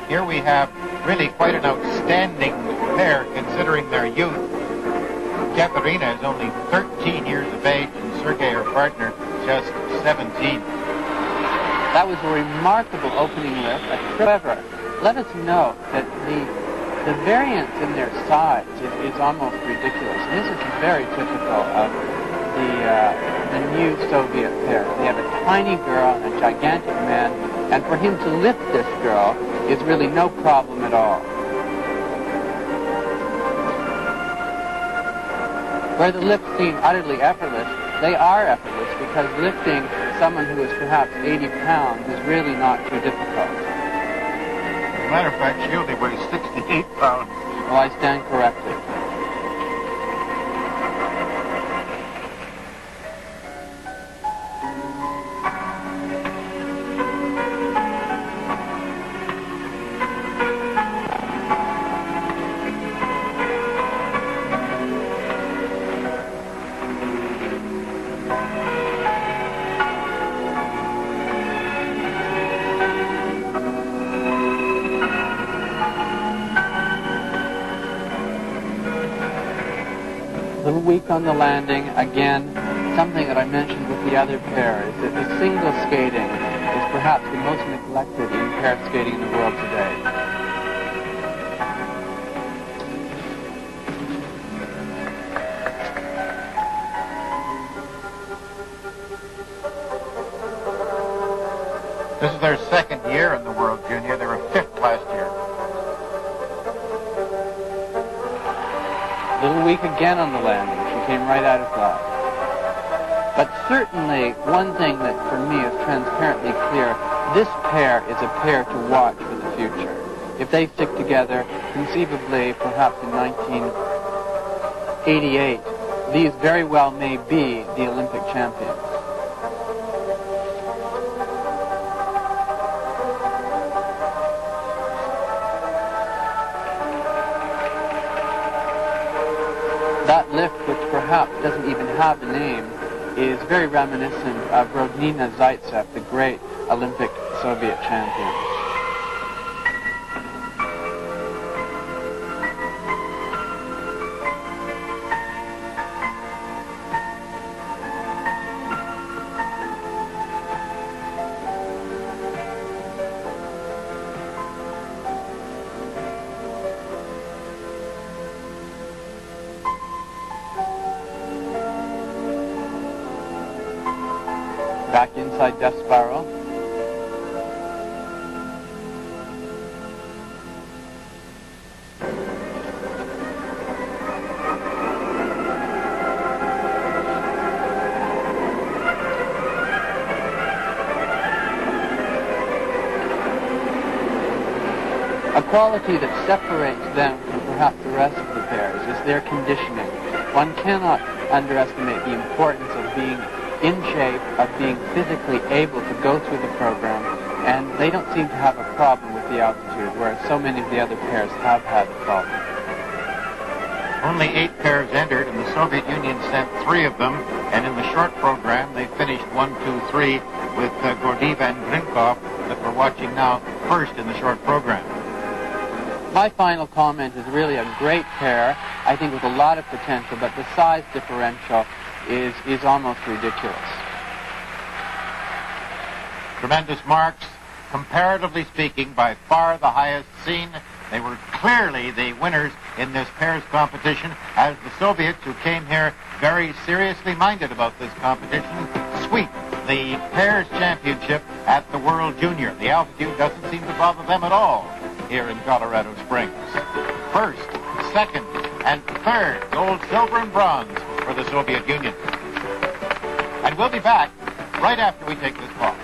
Here we have really quite an outstanding pair considering their youth. Екатерina is only 13 years of age and Sergei, her partner, just 17. That was a remarkable opening lift. However, let us note that the variance in their size is almost ridiculous. And this is very typical of the new Soviet pair. They have a tiny girl and a gigantic man, and for him to lift this girl is really no problem at all. Where the lifts seem utterly effortless, they are effortless because lifting someone who is perhaps 80 pounds is really not too difficult. As a matter of fact, she only weighs 68 pounds. Well, I stand corrected. A little weak on the landing. Again, something that I mentioned with the other pair is that the single skating is perhaps the most neglected in pair skating in the world today. This is their second year in the World Junior. They were fifth last year. A little weak again on the landing. She came right out of that. But certainly, one thing that for me is transparently clear, this pair is a pair to watch for the future. If they stick together, conceivably, perhaps in 1988, these very well may be the Olympic champions. That lift, which perhaps doesn't even have a name, is very reminiscent of Rodnina Zaitsev, the great Olympic Soviet champion. Back inside death spiral. A quality that separates them from perhaps the rest of the pairs is their conditioning. One cannot underestimate the importance of being in shape, of being physically able to go through the program, and they don't seem to have a problem with the altitude, whereas so many of the other pairs have had a problem. Only 8 pairs entered, and the Soviet Union sent 3 of them, and in the short program they finished 1, 2, 3 with Gordeeva and Grinkov that we're watching now first in the short program. My final comment is really a great pair, I think with a lot of potential, but the size differential is almost ridiculous. Tremendous marks, comparatively speaking, by far the highest seen. They were clearly the winners in this pairs competition, as the Soviets, who came here very seriously minded about this competition, sweep the pairs championship at the World Junior. The altitude doesn't seem to bother them at all here in Colorado Springs. First, second, and third, gold, silver, and bronze for the Soviet Union. And we'll be back right after we take this pause.